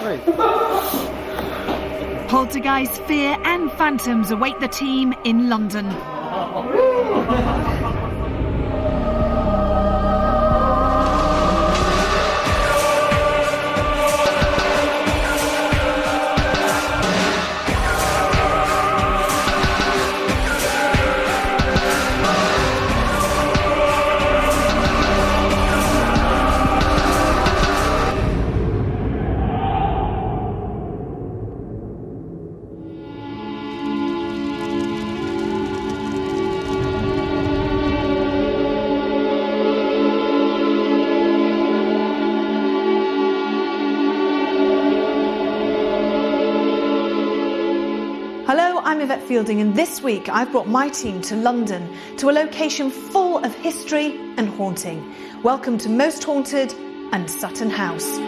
Hey. Poltergeist, fear and phantoms await the team in London. Hello, I'm Yvette Fielding, and this week I've brought my team to London, to a location full of history and haunting. Welcome to Most Haunted and Sutton House.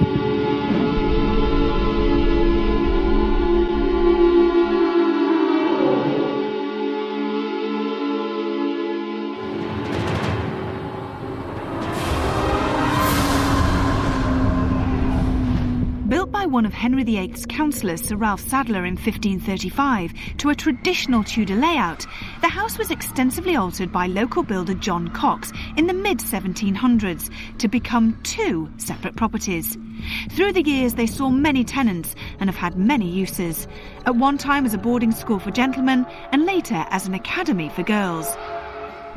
Built by one of Henry VIII's councillors, Sir Ralph Sadler, in 1535 to a traditional Tudor layout, the house was extensively altered by local builder John Cox in the mid-1700s to become two separate properties. Through the years, they saw many tenants and have had many uses, at one time as a boarding school for gentlemen and later as an academy for girls.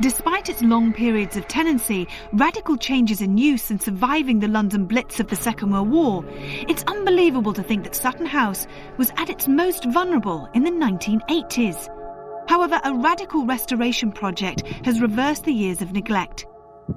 Despite its long periods of tenancy, radical changes in use and surviving the London Blitz of the Second World War, it's unbelievable to think that Sutton House was at its most vulnerable in the 1980s. However, a radical restoration project has reversed the years of neglect.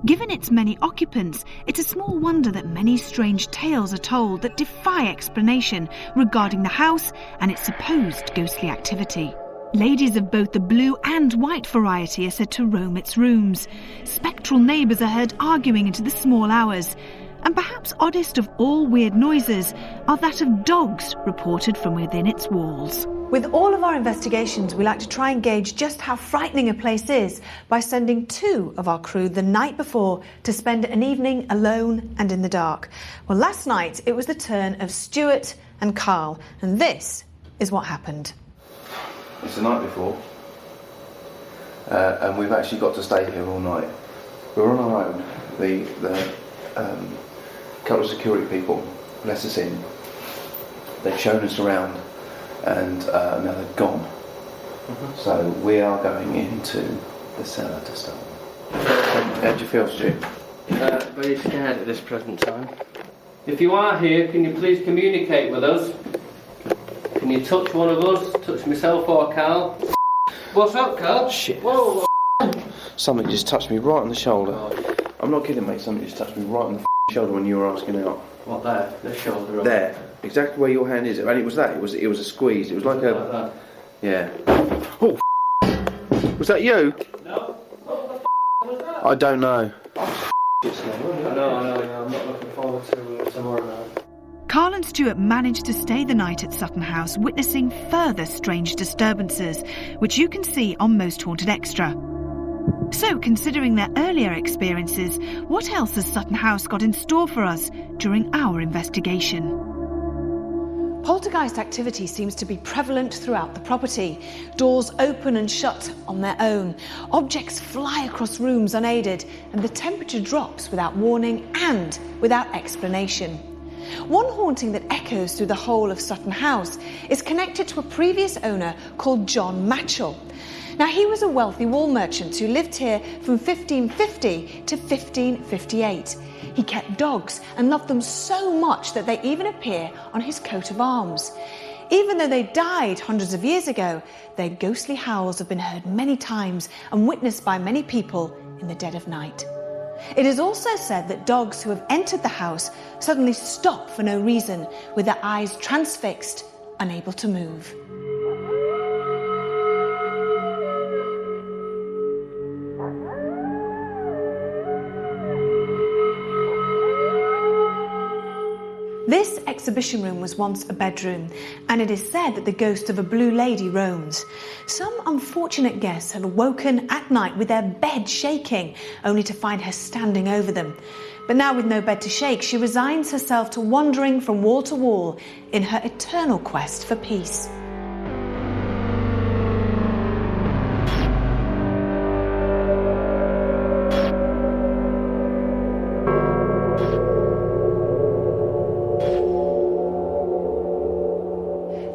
Given its many occupants, it's a small wonder that many strange tales are told that defy explanation regarding the house and its supposed ghostly activity. Ladies of both the blue and white variety are said to roam its rooms. Spectral neighbours are heard arguing into the small hours. And perhaps oddest of all weird noises are that of dogs reported from within its walls. With all of our investigations, we like to try and gauge just how frightening a place is by sending two of our crew the night before to spend an evening alone and in the dark. Well, last night it was the turn of Stuart and Carl, and this is what happened. It's the night before, and we've actually got to stay here all night. We're on our own. The couple of security people let us in. They've shown us around, and now they've gone. Mm-hmm. So we are going into the cellar to start. How do you feel, Stu? Very scared at this present time. If you are here, can you please communicate with us? Can you touch one of us? Touch myself or Carl? What's up, Carl? Shit. Whoa. Something just touched me right on the shoulder. I'm not kidding, mate. Something just touched me right on the shoulder when you were asking out. What, there? The shoulder? There. Exactly where your hand is. And it was that. It was a squeeze. It was like Like that? Yeah. Oh, was that you? No. What the was that? I don't know. No, I'm not looking forward to tomorrow night. Carl and Stuart managed to stay the night at Sutton House, witnessing further strange disturbances, which you can see on Most Haunted Extra. So, considering their earlier experiences, what else has Sutton House got in store for us during our investigation? Poltergeist activity seems to be prevalent throughout the property. Doors open and shut on their own. Objects fly across rooms unaided, and the temperature drops without warning and without explanation. One haunting that echoes through the whole of Sutton House is connected to a previous owner called John Matchell. Now, he was a wealthy wool merchant who lived here from 1550 to 1558. He kept dogs and loved them so much that they even appear on his coat of arms. Even though they died hundreds of years ago, their ghostly howls have been heard many times and witnessed by many people in the dead of night. It is also said that dogs who have entered the house suddenly stop for no reason, with their eyes transfixed, unable to move. This exhibition room was once a bedroom, and it is said that the ghost of a blue lady roams. Some unfortunate guests have woken at night with their bed shaking, only to find her standing over them. But now with no bed to shake, she resigns herself to wandering from wall to wall in her eternal quest for peace.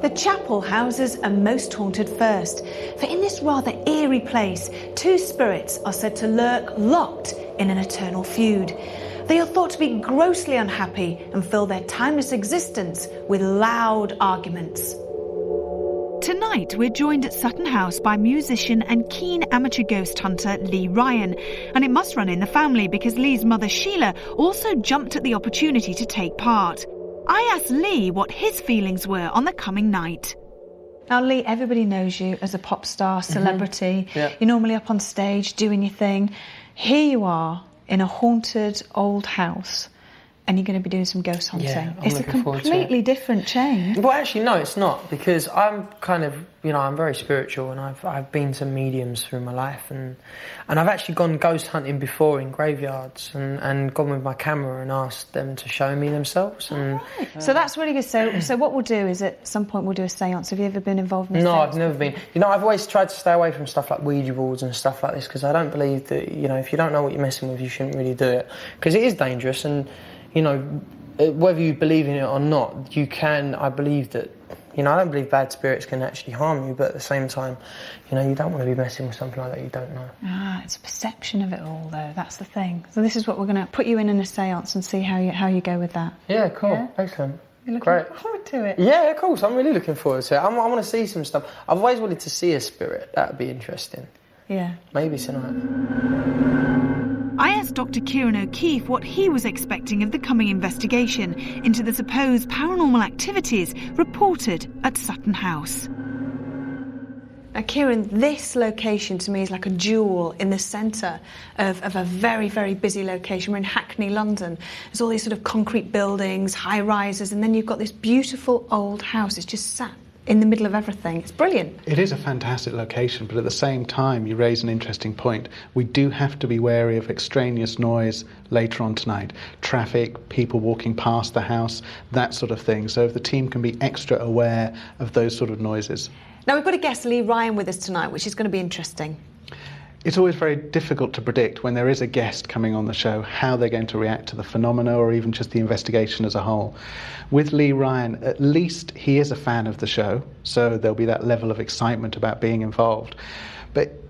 The chapel houses a most haunted first, for in this rather eerie place, two spirits are said to lurk locked in an eternal feud. They are thought to be grossly unhappy and fill their timeless existence with loud arguments. Tonight, we're joined at Sutton House by musician and keen amateur ghost hunter Lee Ryan. And it must run in the family because Lee's mother Sheila also jumped at the opportunity to take part. I asked Lee what his feelings were on the coming night. Now, Lee, everybody knows you as a pop star, celebrity. Yeah. You're normally up on stage doing your thing. Here you are in a haunted old house, and you're going to be doing some ghost hunting. Yeah, I'm it's a looking forward to completely it. different change. Well, actually, no, it's not, because I'm kind of, I'm very spiritual, and I've been to mediums through my life, and I've actually gone ghost hunting before in graveyards, and gone with my camera and asked them to show me themselves. And So that's really good. So what we'll do is at some point we'll do a séance. Have you ever been involved in a no, séance? I've never been. I've always tried to stay away from stuff like Ouija boards and stuff like this, because I don't believe that, if you don't know what you're messing with, you shouldn't really do it, because it is dangerous, and, whether you believe in it or not, I believe that, I don't believe bad spirits can actually harm you, but at the same time, you don't want to be messing with something like that you don't know. It's a perception of it all, though. That's the thing. So this is what we're going to put you in a séance and see how you go with that. Yeah, cool. Yeah? Excellent. You're looking Great. forward to it. Yeah, of course. I'm really looking forward to it. I want to see some stuff. I've always wanted to see a spirit. That would be interesting. Yeah. Maybe tonight. I asked Dr. Kieran O'Keefe what he was expecting of the coming investigation into the supposed paranormal activities reported at Sutton House. Now, Kieran, this location to me is like a jewel in the centre of a very, very busy location. We're in Hackney, London. There's all these sort of concrete buildings, high-rises, and then you've got this beautiful old house. It's just sat in the middle of everything. It's brilliant. It is a fantastic location, but at the same time, you raise an interesting point. We do have to be wary of extraneous noise later on tonight. Traffic, people walking past the house, that sort of thing. So if the team can be extra aware of those sort of noises. Now, we've got a guest, Lee Ryan, with us tonight, which is going to be interesting. It's always very difficult to predict when there is a guest coming on the show how they're going to react to the phenomena or even just the investigation as a whole. With Lee Ryan, at least he is a fan of the show, so there'll be that level of excitement about being involved. But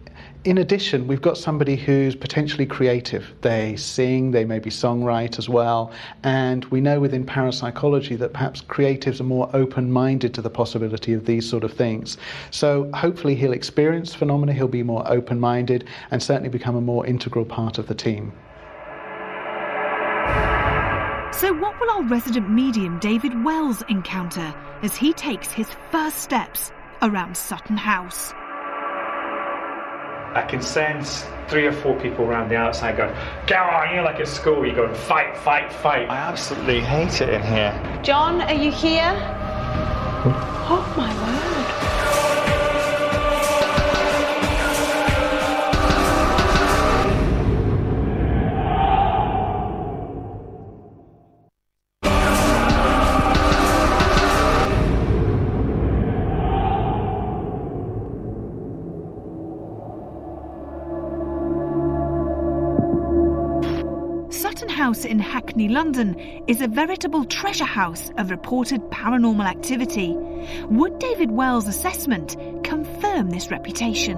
in addition, we've got somebody who's potentially creative. They sing, they maybe songwrite as well, and we know within parapsychology that perhaps creatives are more open-minded to the possibility of these sort of things. So hopefully he'll experience phenomena, he'll be more open-minded, and certainly become a more integral part of the team. So what will our resident medium David Wells encounter as he takes his first steps around Sutton House? I can sense 3 or 4 people around the outside going, go on, like at school, you're going, fight, fight, fight. I absolutely hate it in here. John, are you here? Oh, my word. Sutton House in Hackney, London is a veritable treasure house of reported paranormal activity. Would David Wells' assessment confirm this reputation?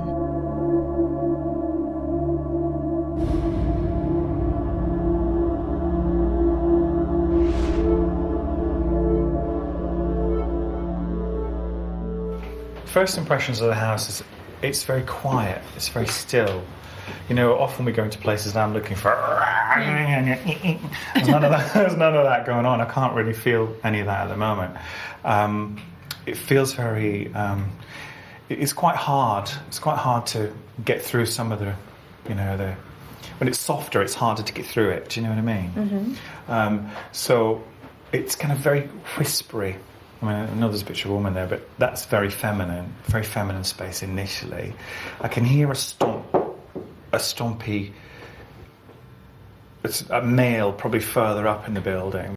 First impressions of the house is it's very quiet, it's very still. Often we go into places and I'm looking for there's none of that going on. I can't really feel any of that at the moment. It feels very it's quite hard. It's quite hard to get through some of the when it's softer, it's harder to get through it. Do you know what I mean? Mm-hmm. So it's kind of very whispery. I mean, I know there's a picture of a woman there, but that's very feminine space initially. I can hear a stompy it's a male, probably further up in the building.